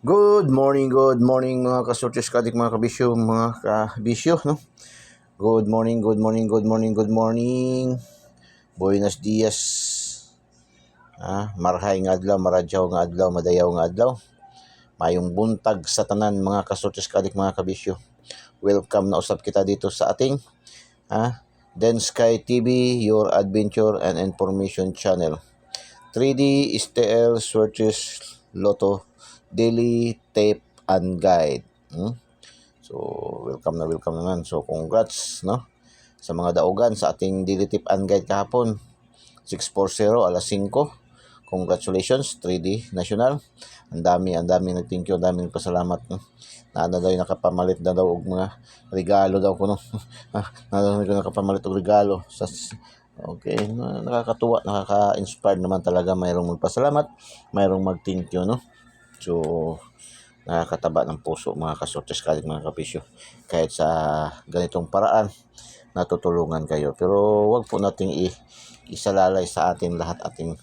Good morning mga kasortes kadik mga kabisyo, no? Good morning. Buenos dias. Marhay nga adlaw, maradyaw nga adlaw, madayaw nga adlaw. Mayong buntag sa tanan mga kasortes kadik mga kabisyo. Welcome na usab kita dito sa ating Den Sky TV, your adventure and information channel. 3D STL Sortes Lotto Daily Tape and Guide. So, welcome naman. So, congrats, no? Sa mga daugan sa ating Daily Tip and Guide kahapon. 640, alas 5. Congratulations, 3D National. Ang dami nag-thank you, ang dami nagpasalamat. No? Daw nakapamalit na daw og mga regalo daw ko, no? Nakapamalit og regalo. Okay, nakakatuwa, nakaka-inspire naman talaga. Mayroong magpasalamat, mayroong mag-thank you, no? So, nakakataba ng puso mga kasortes kadik mga kapisyo. Kahit sa ganitong paraan, natutulungan kayo. Pero wag po nating isalalay sa atin lahat ating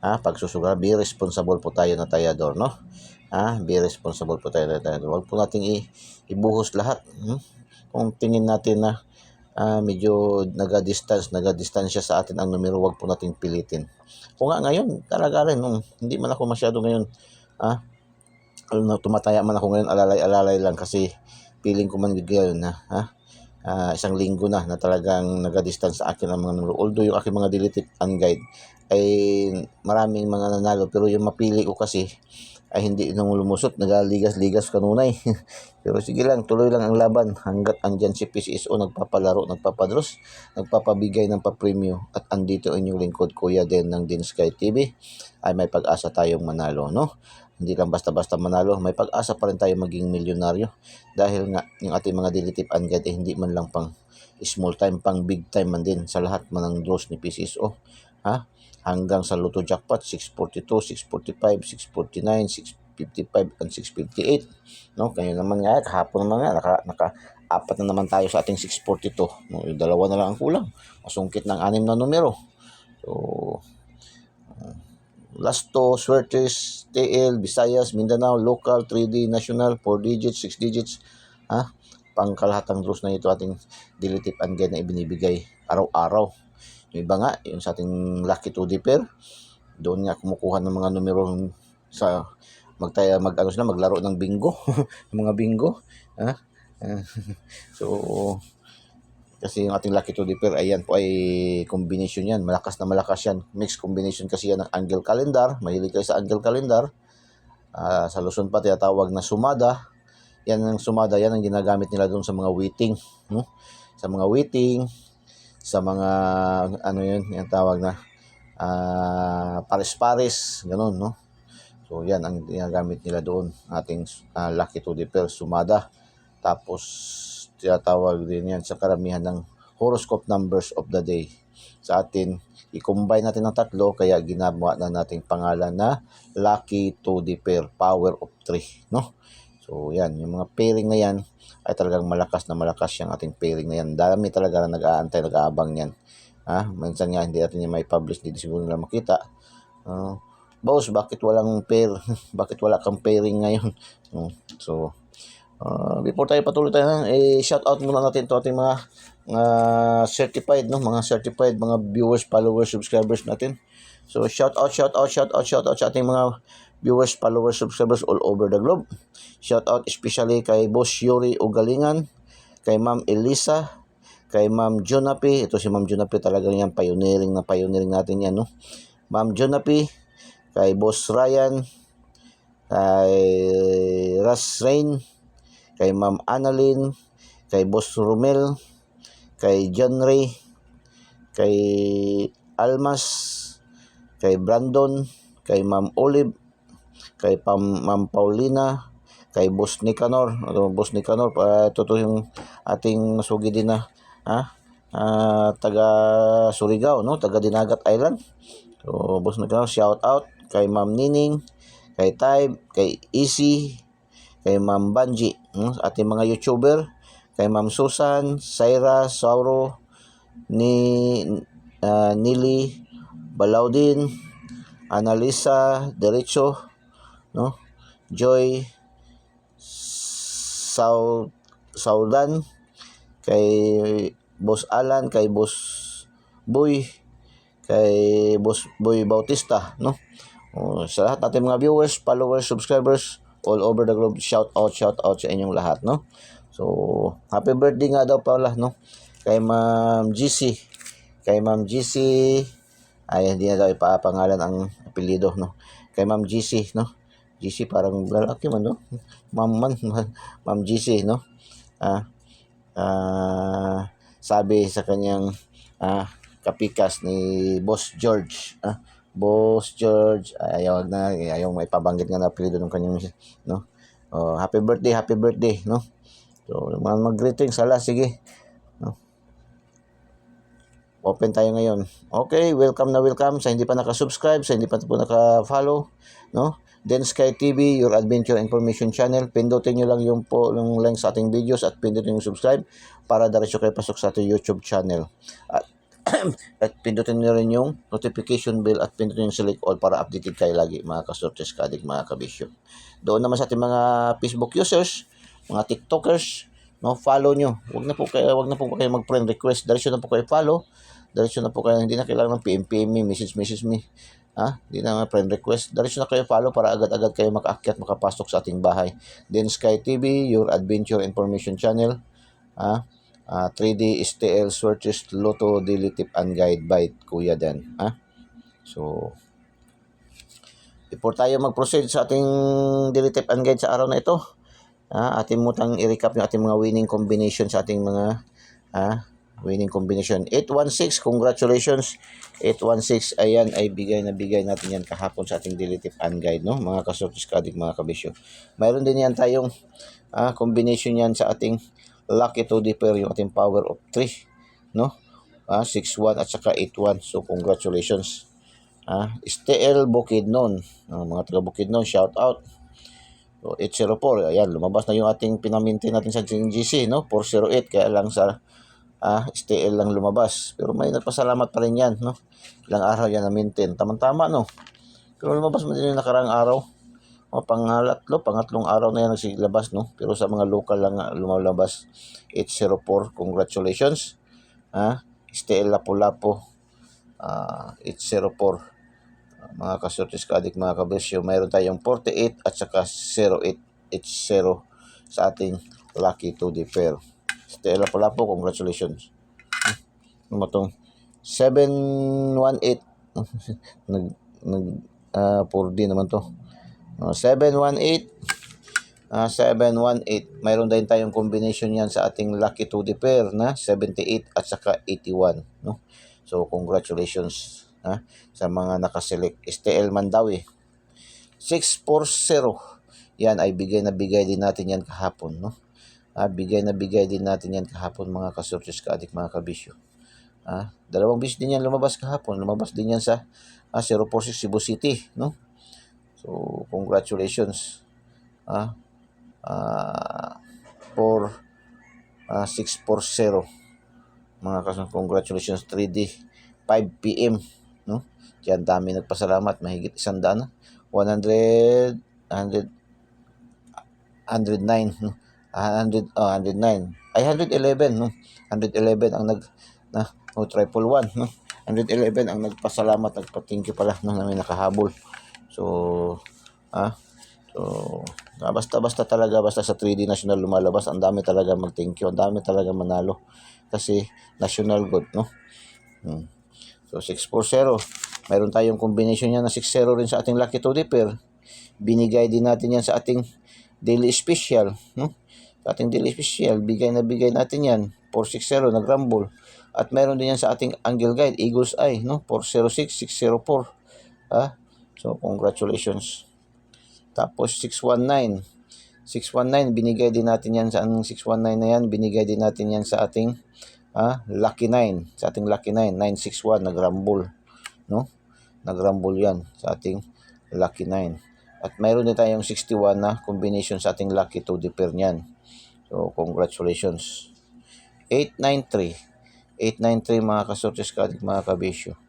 pagsusugal. Be responsible po tayo na tayador, no? Be responsible po tayo na tayador. Wag po nating ibuhos lahat. Kung tingin natin na medyo nagadistansya sa atin ang numero, wag po nating pilitin. Kung nga ngayon, talaga rin, hindi man ako masyado ngayon, tumataya man ako ngayon, alalay lang kasi feeling ko man ngayon na isang linggo na talagang nagadistance sa akin ang mga numero. Although yung aking mga Daily Tip and Guide ay maraming mga nanalo, pero yung mapili ko kasi ay hindi nang lumusot, nagaligas-ligas kanunay. Pero sige lang, tuloy lang ang laban hanggat andyan si PCSO nagpapalaro, nagpapadros, nagpapabigay ng papremyo, at andito inyong lingkod Kuya Den ng Din Sky TV, ay may pag-asa tayong manalo, no? Hindi lang basta-basta manalo, may pag-asa pa rin tayo maging milyonaryo dahil nga yung ating mga Daily Tip and Guide hindi man lang pang small time, pang big time man din sa lahat man ng draws ni PCSO. Hanggang sa Lotto Jackpot 642, 645, 649, 655 and 658, no? Kaya naman nga kahapon naman nga naka-apat na naman tayo sa ating 642, no? Yung dalawa na lang ang kulang, masungkit ng 6 na numero. So Lasto, Suertes, TL, Visayas, Mindanao, Local, 3D, National, 4 digits, 6 digits, pangkalahatang draws na ito ating Daily Tip and Guide na ibinibigay araw-araw. Yung iba nga, yung sa ating Lucky 2D pair, doon nga kumukuha ng mga numero sa maglaro ng bingo, mga bingo. So, kasi yung ating Lucky 2D pair, ayan po ay combination yan. Malakas yan. Mixed combination kasi yan ng angle calendar. Mahilig kayo sa angle calendar. Sa Luzon pa tinatawag na sumada. Yan ang sumada, yan ang ginagamit nila doon sa mga waiting. No? Sa mga waiting, sa mga yung tawag na pares-pares, ganun, no? So yan ang ginagamit nila doon, ating Lucky 2D pair, sumada. Tapos tinatawag din yan sa karamihan ng horoscope numbers of the day. Sa atin, i-combine natin ng tatlo, kaya ginawa na nating pangalan na Lucky 2D pair, power of 3, no? So yan, yung mga pairing na yan ay talagang malakas yung ating pairing na yan. Dami talaga na nag-aantay, nag-aabang yan. Minsan nga hindi natin yung may publish, hindi siguro nila makita. Boss, bakit walang pair? Bakit wala kang pairing ngayon? So, before tayo patuloy tayo, shout out muna natin to ating mga certified, no? Mga certified, mga viewers, followers, subscribers natin. So, shout out sa ating mga viewers, followers, subscribers all over the globe. Shout out especially kay Boss Yuri Ugalingan, kay Ma'am Elisa, kay Ma'am Jonapi. Ito si Ma'am Jonapi, talagang yan, pioneering natin yan, no? Ma'am Jonapi, kay Boss Ryan, kay Ras Rain, kay Ma'am Annalyn, kay Boss Romel, kay John Ray, kay Almas, kay Brandon, kay Ma'am Olive, kay Ma'am Paulina, kay Boss Nicanor. Boss Nicanor, ito yung ating masugi din na taga Surigao, no? Taga Dinagat Island. So, Boss Nicanor, shout out kay Ma'am Nining, kay Tybe, kay Easy, kay Ma'am Banji, ating mga YouTuber, kay Ma'am Susan, Saira, Sauro, Nili, Balaudin, Analisa, Derecho, no? Joy, Saudan, kay Boss Alan, kay Boss Boy, kay Boss Boy Bautista, no? Sa lahat natin mga viewers, followers, subscribers all over the globe, shout out sa inyong lahat, no? So, happy birthday nga daw pala, no? Kay Ma'am GC. Ay, hindi na daw ipapangalan ang apelyido, no? Kay Ma'am GC, no? GC parang lalaki man, no? Ma'am GC, no? Sabi sa kanyang kapikas ni Boss George, Boss George, ayaw maipabanggit nga na apelyido ng kanyang, no? Happy birthday, no? So, mag-greetings, sige, no? Open tayo ngayon. Okay, welcome sa hindi pa naka-subscribe, sa hindi pa po naka-follow, no? Then Sky TV, your adventure information channel. Pindutin nyo lang yung link sa ating videos at pindutin yung subscribe para diretso kayo pasok sa ating YouTube channel. At pindutin nyo rin yung notification bell at pindutin yung select all para updated kayo lagi, mga kasortes, kadig, mga kabisyo. Doon naman sa ating mga Facebook users, mga TikTokers, no, follow nyo. Wag na po kayo mag-friend request. Diretso na po kayo follow. Diretso na po kayo, hindi na kailangan ng PM me, message me. Hindi na friend request. Diretso na kayo follow para agad-agad kayo makaakyat, makapasok sa ating bahay. Then Sky TV, your adventure information channel. 3D STL searches Lotto Daily Tip and Guide by Kuya Dan. So, before tayo mag-proceed sa ating Daily Tip and Guide sa araw na ito, ating mutang i-recap yung ating mga winning combination sa ating mga winning combination. 816, congratulations. 816, ayan, ay bigay natin yan kahapon sa ating Daily Tip and Guide, no? Mga kasortis, kadig, mga kabisyo. Mayroon din yan tayong combination yan sa ating Lucky 2D pair, yung ating power of 3, no? 6-1 at saka 8-1. So, congratulations. STL Bukidnon, mga taga Bukidnon, shout out. So, 804, ayan, lumabas na yung ating pinamintin natin sa GC, no? 408, kaya lang sa STL lang lumabas. Pero may nagpasalamat pa rin yan, no? Ilang araw yan na maintain. Tama-tama, no? Pero lumabas mo din yung nakarang araw. Pangatlong araw na yan nagsilabas, no? Pero sa mga local lang lumalabas. 804, congratulations. STL Lapu-Lapu, 804. Mga kasortis, kadik, mga kabisyo, mayroon tayong 48 at saka 0880 sa ating Lucky 2D pair. STL Lapu-Lapu, congratulations. Ano itong 718 4D naman to. 718 mayroon din tayong combination yan sa ating Lucky 2D pair na 78 at saka 81, no? So congratulations sa mga nakaselect. STL Mandawi 640, yan ay bigay din natin yan kahapon, no? Bigay din natin yan kahapon, mga kasortis, kaadik, mga kabisyo. Dalawang bis din yan lumabas kahapon. Lumabas din yan sa 046 Cebu City, no? So congratulations. 640, mga kasortis, congratulations. 3D 5 PM, no? Diyan dami nagpasalamat, mahigit 100, 109, no? 109 ay 111, no? 111 ang triple 1, no? 111 ang nagpasalamat, nagpa-thank you pala, no, na may nakahabol. So basta talaga, basta sa 3D National lumalabas, ang dami talaga mag-thank you, ang dami talaga manalo kasi national good, no? So 640, mayroon tayong combination niya na 60 rin sa ating Lucky 2D pair. Binigay din natin yan sa ating Daily Special, no? Sa ating Daily Special, bigay natin yan 460, nag-rumble. At mayroon din yan sa ating Angle Guide, Eagle's Eye, no? 406, 604. So congratulations. Tapos 619, binigay din natin yan sa 619 na yan, binigay din natin yan sa ating Lucky 9, 961, nag-rumble, no? Nag-rumble yan sa ating Lucky 9. At mayroon din tayong 61 na combination sa ating Lucky 2D pair niyan. So congratulations. 893, mga kasortes, kadik, mga kabisyo.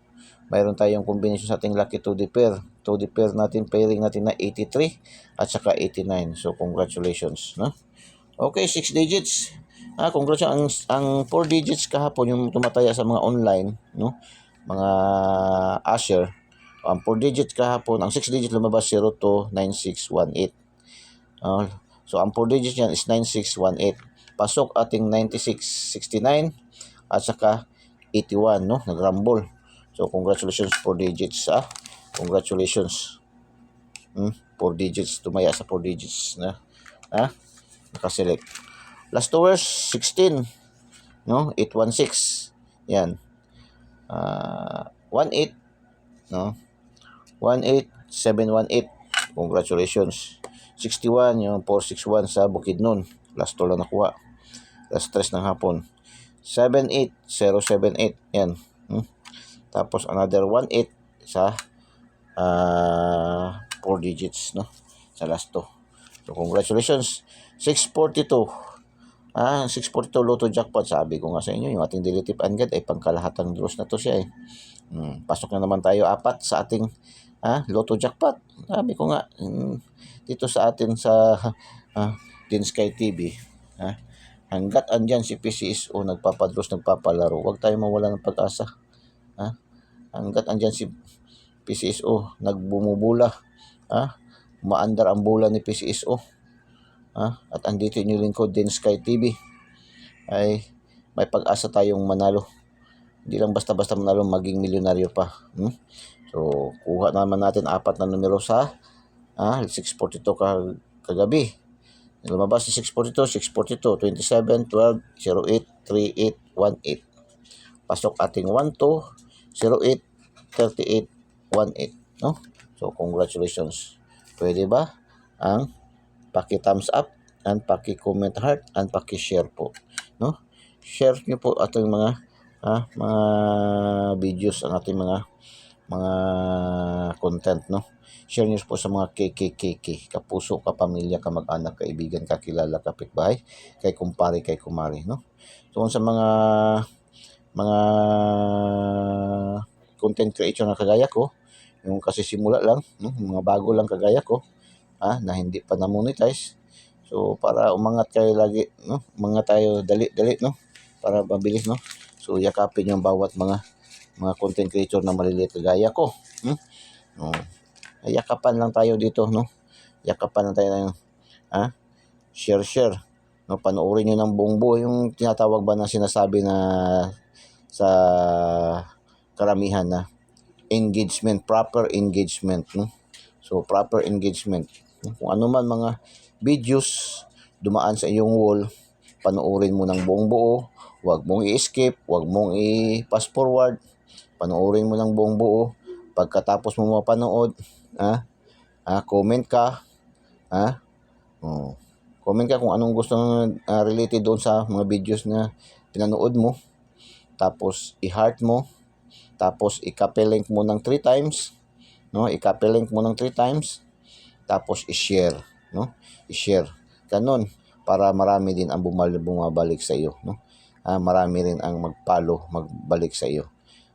Mayroon tayong combination sa ating Lucky 2D pair. 2D pair natin, pairing natin na 83 at saka 89. So congratulations, no? Okay, 6 digits. Congratulations. Ang 4 digits kahapon yung tumataya sa mga online, no? Mga Asher. Ang 4 digits kahapon, ang 6 digits lumabas 029618. So ang 4 digits niyan is 9618. Pasok ating 9669 at saka 81, no? Nagrumble. So congratulations 4 digits, Congratulations. 4 digits, tumaya sa 4 digits na. Nakaselect. Last hours 16, no? 816. Yan. 18, no? 18718. Congratulations. 61 yung 461 sa Bukidnon. Last 2 lang nakuha. Last 3 ng hapon. 78078. Yan. Tapos another 18 sa 4 digits, no? Sa last 2. So congratulations. 642. 642 Lotto Jackpot. Sabi ko nga sa inyo, yung ating Diletip Angad ay pangkalahatang draws na to siya eh. Pasok na naman tayo 4 sa ating Lotto Jackpot. Sabi ko nga, dito sa atin sa Din Sky TV, hanggat andyan si PCSO nagpapadros, nagpapalaro, huwag tayo mawala ng pag-asa. Hanggat andyan si PCSO nagbumubula, maandar ang bola ni PCSO, at andito yung lingkod Din Sky TV, ay may pag-asa tayong manalo. Hindi lang basta-basta manalo, maging milyonaryo pa. So kuha naman natin 4 na numero sa 642 kagabi. Lumabas si 642, 642, 27, 12, 08, 38, 18. Pasok ating 12, 08, 38, 18. No? So, congratulations. Pwede ba ang paki-thumbs up and paki-comment heart and paki-share po. No? Share nyo po ating mga videos, ang ating mga content, no? Share nyo po sa mga KKKK, kapuso, kapamilya, kamag-anak, kaibigan, kakilala, kapitbahay, kay kumpare, kay kumari, no? So sa mga content creator na kagaya ko, yung kasisimula lang, no? Mga bago lang kagaya ko, na hindi pa na-monetize. So para umangat kayo lagi, no? Umangat tayo dali-dali, no? Para mabilis, no? So yakapin yung bawat mga content creator na maliliit kagaya ko. Yakapan lang tayo dito, no? Yakapan lang tayo ng share, no? Panoorin niyo ng buong buo yung tinatawag ba na sinasabi na sa karamihan na engagement, proper engagement, no? So proper engagement, no? Kung ano man mga videos dumaan sa iyong wall, panoorin mo ng buong buo, huwag mong i-skip, huwag mong i-pass forward, panoorin mo ng buong buo. Pagkatapos mo mapanood, comment ka, comment ka kung anong gusto related doon sa mga videos na pinanood mo. Tapos i-heart mo, tapos i-copy link mo ng 3 times, no? I-copy link mo ng 3 times, tapos i-share, no? I-share. Ganun para marami din ang bumabalik sa iyo, no? Marami rin ang mag-follow, magbalik sa iyo.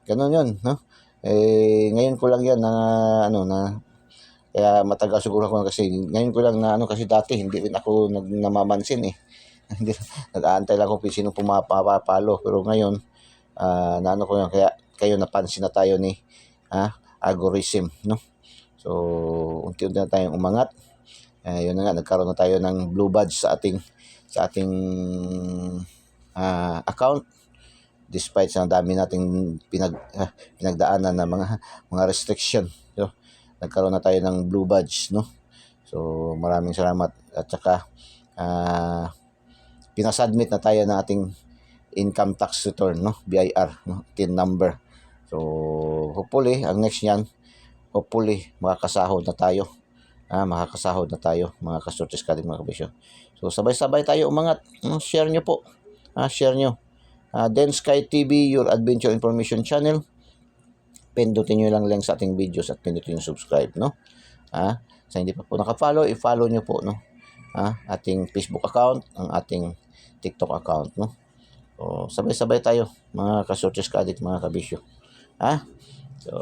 Ganun 'yun, no? Ngayon ko lang 'yan na kaya matagal siguro ako kasi ngayon ko lang na kasi dati hindi rin ako namamansin eh. Hindi, nag-aantay lang ako kung sino pumapalo, pero ngayon ko yan, kaya kayo napansin na tayo ni algorithm, no? So unti-unti na tayong umangat. Yun na nga, nagkaroon na tayo ng blue badge sa ating account, despite sa dami nating pinagdaanan na mga restriction. So, nagkaroon na tayo ng blue badge, no? So maraming salamat, at saka pinasubmit na tayo ng ating income tax return, no? BIR, no? TIN number. So hopefully ang next niyan, hopefully makakasahod na tayo. Makakasahod na tayo, mga kasortes ka din, mga kabisyo. So sabay-sabay tayo umangat. Share nyo po. Share nyo. Then Sky TV, your adventure information channel. Pindutin nyo lang sa ating videos at pindutin yung subscribe, no? Sa hindi pa po naka-follow, i-follow nyo po, no? Ating Facebook account, ang ating TikTok account, no? So sabay-sabay tayo, mga kasortes ka din, mga kabisyo. So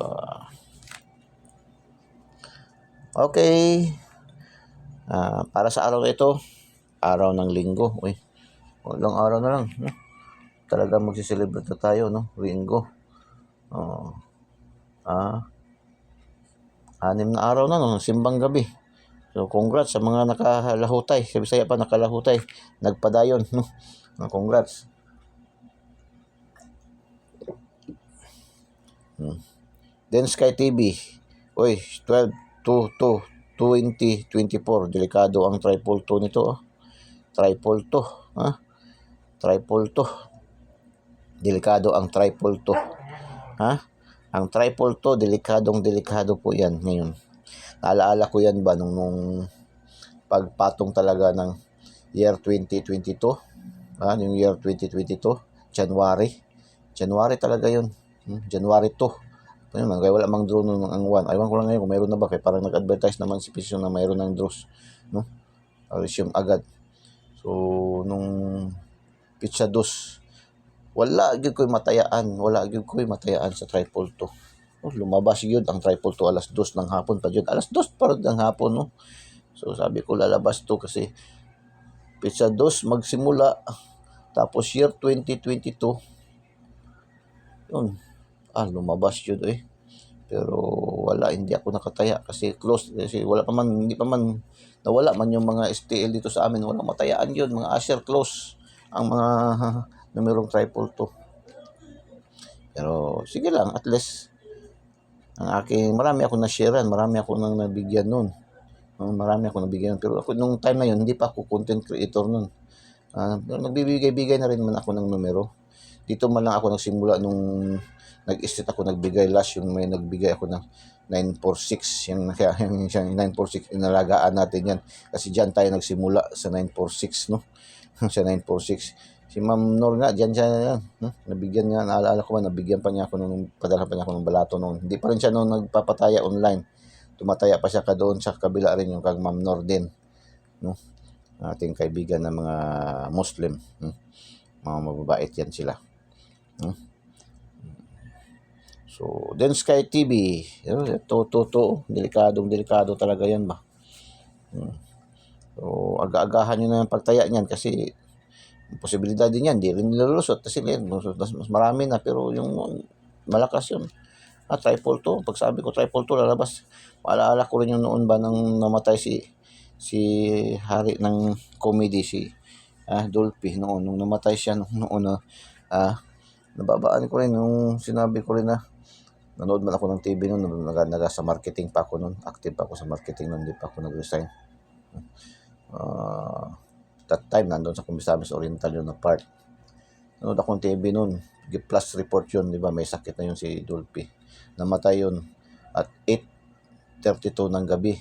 okay. Para sa araw na ito, araw ng linggo. Uy, ilang araw na lang. No? Talaga magsiselebrate na tayo, no? Linggo. Oh, 6 na araw na, no? Simbang gabi. So, congrats sa mga nakalahutay. Sa Bisaya pa, nakalahutay. Nagpadayon, no? Congrats. Then Sky TV. Uy, 12/2/2024. Delikado ang triple 2 nito. Oh. Triple 2. Ha? Triple 2. Delikado ang triple 2. Ha? Ang triple 2, delikado po yan ngayon. Naalaala ko yan ba nung pagpatong talaga ng year 2022? Yung year 2022, January talaga yun. January 2. Ayun man, kaya wala mang draw nung ang 1. Aywan ko lang ngayon kung mayroon na ba, kaya parang nag-advertise naman si Piso na mayroon ng draws, no? Resume agad. So, nung pitsa 2, wala gyud ko'y matayaan sa triple 2. Oh, lumabas yun ang triple 2 alas 2 ng hapon pa yun. Alas 2 pa rin ng hapon, no? So, sabi ko lalabas to kasi pitsa 2 magsimula. Tapos year 2022, yun. Lumabas yun eh. Pero wala, hindi ako nakataya kasi close. Kasi hindi pa man, nawala man yung mga STL dito sa amin. Walang matayaan yun. Mga Asher close ang mga numerong triple 2. Pero sige lang, at least marami ako na-sharean, marami ako nang nabigyan nun. Pero ako nung time na yun, hindi pa ako content creator nun. Nagbibigay-bigay na rin man ako ng numero. Dito man lang ako nagsimula nung nag-estate ako, nagbigay last yung may nagbigay ako ng 946. Yung 946, inalagaan natin yan. Kasi dyan tayo nagsimula sa 946, no? Sa 946. Si Ma'am Nor nga, dyan siya, nabigyan niya, naalala ko ba, nabigyan pa niya ako padala pa niya ako ng balato noon. Hindi pa rin siya noon nagpapataya online. Tumataya pa siya doon sa kabila rin yung kag Ma'am Nor din, no? Ating kaibigan na mga Muslim. Mga mababait yan sila. So, then Sky TV. Delikado talaga yan ba? So, aga-agahan nyo na yung pagtaya niyan kasi posibilidad din yan, di rin nilulusot kasi mas marami na, pero yung malakas yun. Triple 2, pag sabi ko triple 2 lalabas, maalala ko rin yung noon ba nang namatay si hari ng comedy, si Dolphy noon, nung namatay siya noon nababaan ko rin nung sinabi ko rin na nanood man ako ng TV noon, sa marketing pa ako noon, active pa ako sa marketing noon, hindi pa ako nag-resign. That time, nandun sa Kumisamis Oriental yun na part. Nanood akong TV nun. Plus report yun, di ba? May sakit na yun si Dolphy. Namatay yun at 8:32 ng gabi.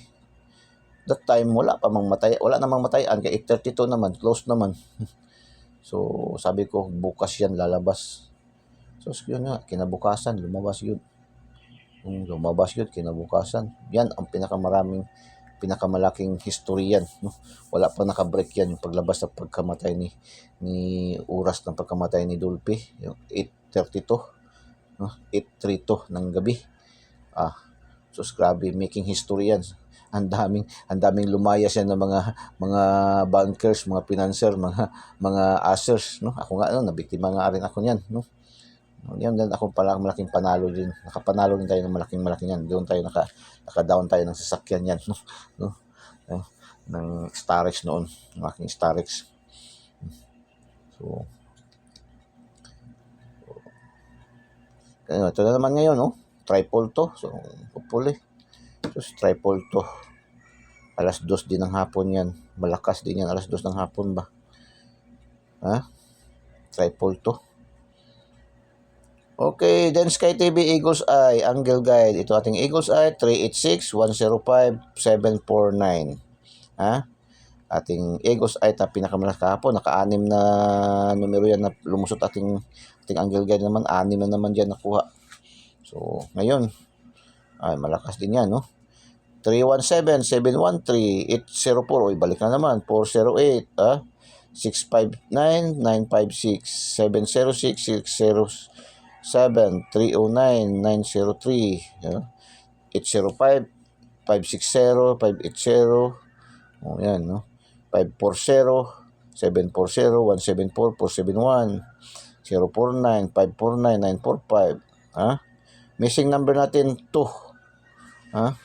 That time, wala namang matayan. Kaya 8:32 naman, close naman. So, sabi ko, bukas yan lalabas. So, yun nga, kinabukasan, lumabas yun. Kinabukasan. Yan ang pinakamalaking history yan, no? Wala pa nakabreak yan yung paglabas sa pagkamatay ni oras ng pagkamatay ni Dolphy, yung 8:32, no? 8:32 ng gabi. So grabe, making history yan. Ang daming lumayas yan ng mga bankers, mga financier, mga ushers, no? Ako nga nabiktima nga rin ako niyan, no? Yan din ako pala malaking panalo din. Nakapanalo din tayo ng malaking yan. Doon tayo naka-down tayo ng sasakyan yan, no? Ng Starex noon, ng aking Starex. So ito na naman ngayon, no? Triple 2. So hopefully, triple 2. Alas 2 din ng hapon yan. Malakas din yan, alas 2 ng hapon ba? Triple 2. Okay, then Sky TV Eagle's Eye, Angle Guide. Ito ating Eagle's Eye, 386-105-749. Ating Eagle's Eye, pinakamalas kahapon. Naka-6 na numero yan na lumusot. Ating Angle Guide naman, 6 na naman dyan nakuha. So, ngayon, malakas din yan, no? 317-713-804. Balik na naman. 408, 659-956, 706-607, 309-903, 805-560-580. Yan, no? 540, 740, 174, 471, 049, 549, 945. Missing number natin 2.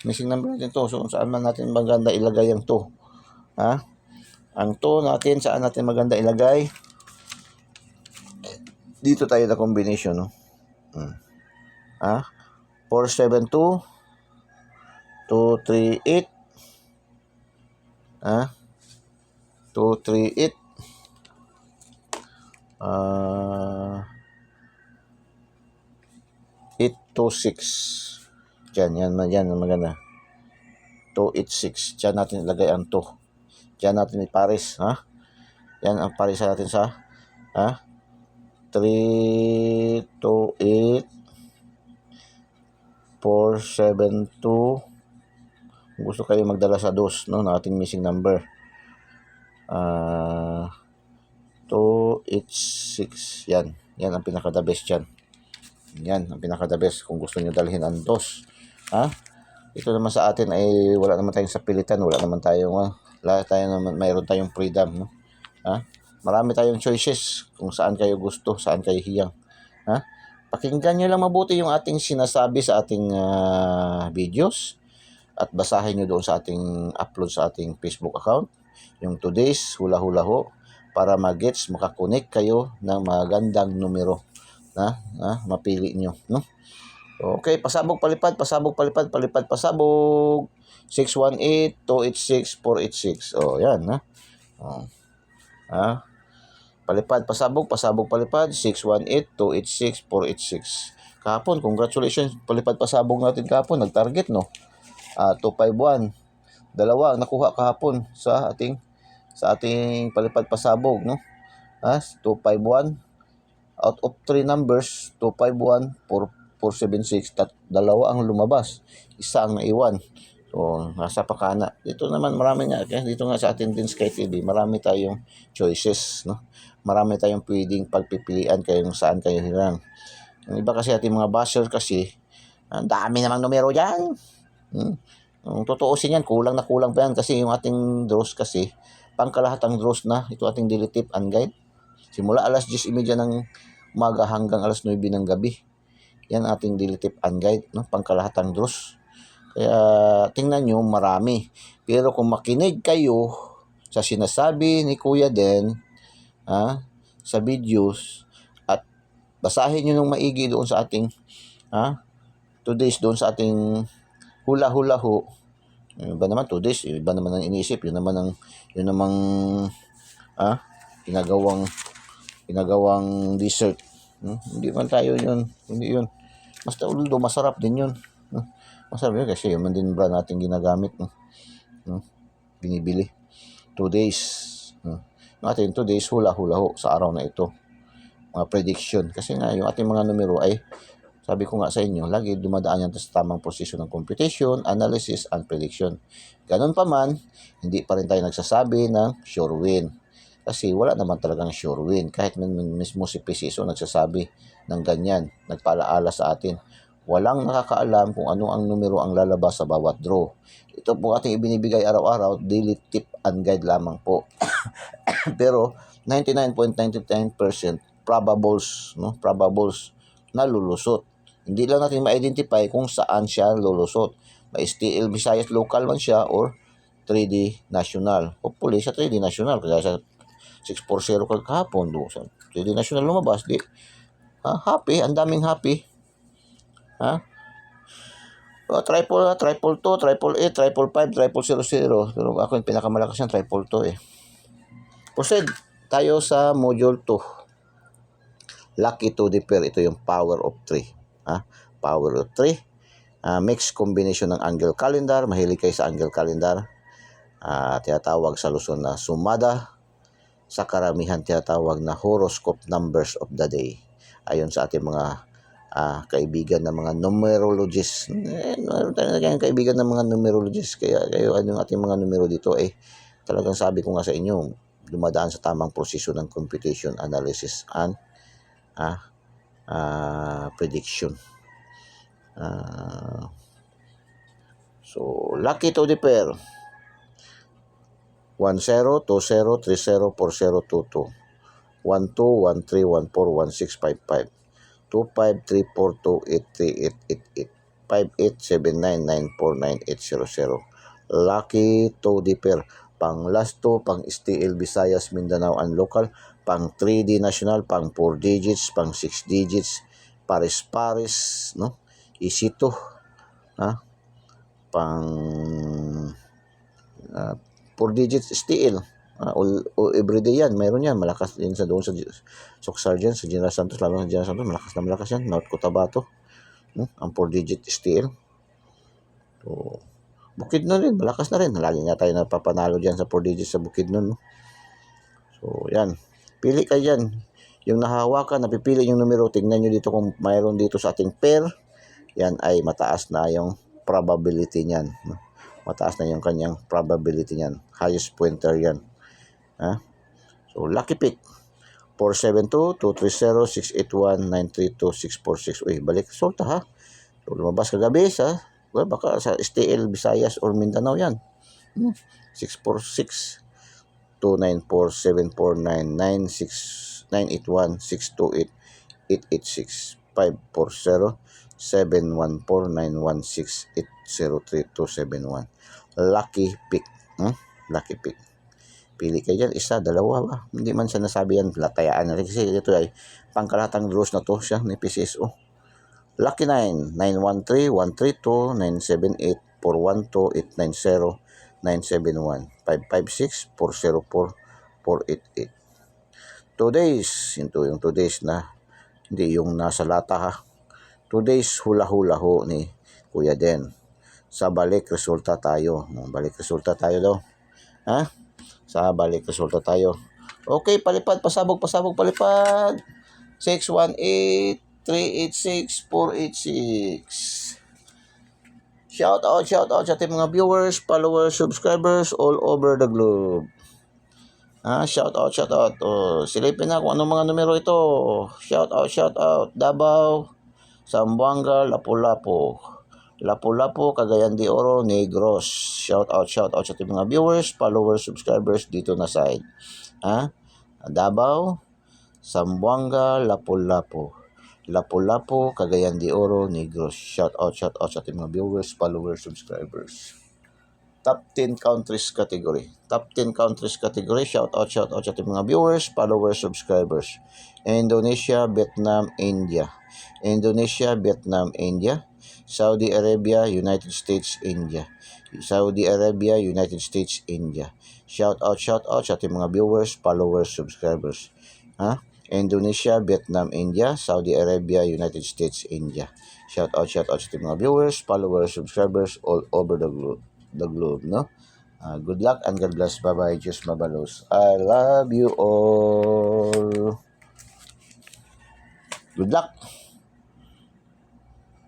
Missing number natin 2. So, saan man natin maganda ilagay ang 2? Ang 2 natin, saan natin maganda ilagay? Dito tayo na combination, no? 472, 238, 238, 826. Yan ang maganda. 286. Diyan natin ilagay ang 2. Diyan natin ipares, Yan ang pares natin sa 328, 472. Kung gusto kayo magdala sa dos, no, ng ating missing number. 286. Yan ang pinaka-the best yan. Yan ang pinaka-the best kung gusto niyo dalhin ang dos. Ito naman sa atin ay wala naman tayong sapilitan, wala naman tayong mayroon tayong freedom, no? Marami tayong choices kung saan kayo gusto, saan kayo hiyang. Pakinggan niyo lang mabuti yung ating sinasabi sa ating videos at basahin niyo doon sa ating upload sa ating Facebook account, yung today's hula-hula ho, para mag-gets, makakonect kayo ng magandang numero na mapili niyo, no? Okay, pasabog palipad, palipad pasabog. 618, 286, 486. Yan, palipad pasabog palipad 618, 286, 486. Kahapon, congratulations, palipad pasabog natin kahapon, nag-target, no? 251. Dalawa ang nakuha kahapon sa ating palipad pasabog, no? 251 out of 3 numbers, 251, 476, dalawa ang lumabas, isa ang naiwan. So, nasa pakana. Dito naman marami nga, dito nga sa atin din Sky TV, marami tayong choices, no? Marami tayong pwedeng pagpipilian kung saan kayo hirang. Yung iba kasi ating mga basher kasi, ang dami namang numero dyan. Kung tutuusin yan, kulang pa yan kasi yung ating draws kasi, pangkalahatang draws na, ito ating daily tip and guide. Simula alas 10:30 ng umaga hanggang alas 9 ng gabi. Yan ating daily tip and guide, no? Pangkalahatang draws. Kaya tingnan nyo, marami. Pero kung makinig kayo sa sinasabi ni Kuya Den, sa videos, at basahin nyo ng maigi doon sa ating today's doon sa ating hula-hula ho. Iba naman today's, iba naman ang iniisip, yun namang ginagawang dessert. Hindi man tayo yun, hindi yun. Basta although masarap din yun. Masarap yun kasi yun man din brand natin ginagamit, binibili. 2 days. Natin 2 days hula-hula ho sa araw na ito. Mga prediction. Kasi nga yung ating mga numero ay, sabi ko nga sa inyo, lagi dumadaan yan sa tamang proseso ng computation, analysis, and prediction. Ganun pa man, hindi pa rin tayo nagsasabi ng sure win. Kasi wala naman talagang sure win. Kahit mismo si PCSO nagsasabi ng ganyan, nagpaalaala sa atin. Walang nakakaalam kung ano ang numero ang lalabas sa bawat draw. Ito po ating ibinibigay araw-araw, daily tip and guide lamang po. Pero 99.99% probables na lulusot. Hindi lang natin ma-identify kung saan siya lulusot. May STL Visayas local man siya or 3D national. Hopefully sa 3D national, kaya sa 640 kahapon doon sa 3D national lumabas, di happy, ang daming happy. Triple 2, triple 8, triple 5, triple 00. Pero ako yung pinakamalakas yan, triple 2 Proceed tayo sa module 2. Lucky to the pair. Ito yung power of 3. Power of 3. Mixed combination ng angle calendar. Mahilig kayo sa angle calendar. Tinatawag sa Luzon na sumada. Sa karamihan tinatawag na horoscope numbers of the day. Ayon sa ating mga kaibigan ng mga numerologists. Meron tayong kaibigan ng mga numerologists. Kaya yung ating mga numero dito talagang sabi ko nga sa inyo, dumadaan sa tamang proseso ng computation, analysis, and prediction. So, lucky to the pair. 10, 20, 30, 40, 22. 12, 13, 14, 16, 55. 25, 34, 28, 38, 88. 58, 79, 94, 98, 00. Lucky to differ. Pang last 2, pang STL, Visayas, Mindanao, and local. Pang 3D national, pang 4 digits, pang 6 digits, pares-pares, no? Easy to, ha? Pang 4 digits STL. Everyday yan, mayroon yan. Malakas din sa doon sa Soc Sergeant, sa General Santos, lalo sa General Santos, malakas na malakas yan. North Cotabato, ang 4 digit STL. So, Bukidnon rin, malakas na rin. Lagi nga tayo napapanalo dyan sa 4 digits sa Bukidnon. No? So, yan. Pili kayo dyan. Yung nahawakan, napipili yung numero. Tingnan nyo dito kung mayroon dito sa ating pair. Yan ay mataas na yung probability niyan. No? Mataas na yung kanyang probability niyan. Highest pointer yan. Ha? So, lucky pick. 472, 230, 681, 932, 646. Uy, balik resulta ha. So, lumabas kagabi sa, well, baka sa STL, Visayas, or Mindanao yan. 646, 294, 749, 96, 981, 628, 886, 540, 714, 916, 803, 271. Lucky pick. Lucky pick. Pili kayo dyan, isa, dalawa ba? Hindi man siya nasabi yan, latayaan na rin. Kasi ito ay pangkalatang draws na to siya ni PCSO. Lucky 9, 913, 132, 978, 412, 890, 971, 556, 404, 488. 2 days, yung 2 days na, hindi yung nasa lata ha. 2 days hula-hula ho ni Kuya Den. Sa balik resulta tayo. Balik resulta tayo daw. Ha? Sa balik resulta tayo. Okay, palipad, pasabog, palipad. 618, 386, 486. Shout out sa ating mga viewers, followers, subscribers all over the globe. Shout out. Silipin na kung anong mga numero ito. Shout out. Davao, Zamboanga, Lapu-Lapu, Cagayan de Oro, Negros. Shout out sa ating mga viewers, followers, subscribers dito na side. Davao, Zamboanga, Lapu-Lapu, Cagayan de Oro, Negros. Shout out sa ating mga viewers, followers, subscribers. Top 10 countries category. Top 10 countries category. Shout out sa ating mga viewers, followers, subscribers. Indonesia, Vietnam, India. Saudi Arabia, United States, India. Shout out sa ating mga viewers, followers, subscribers. Indonesia, Vietnam, India, Saudi Arabia, United States, India. Shout out sa ating mga viewers, followers, subscribers all over the globe, no? Good luck and God bless. Bye-bye. Diyos mabalos. I love you all. Good luck.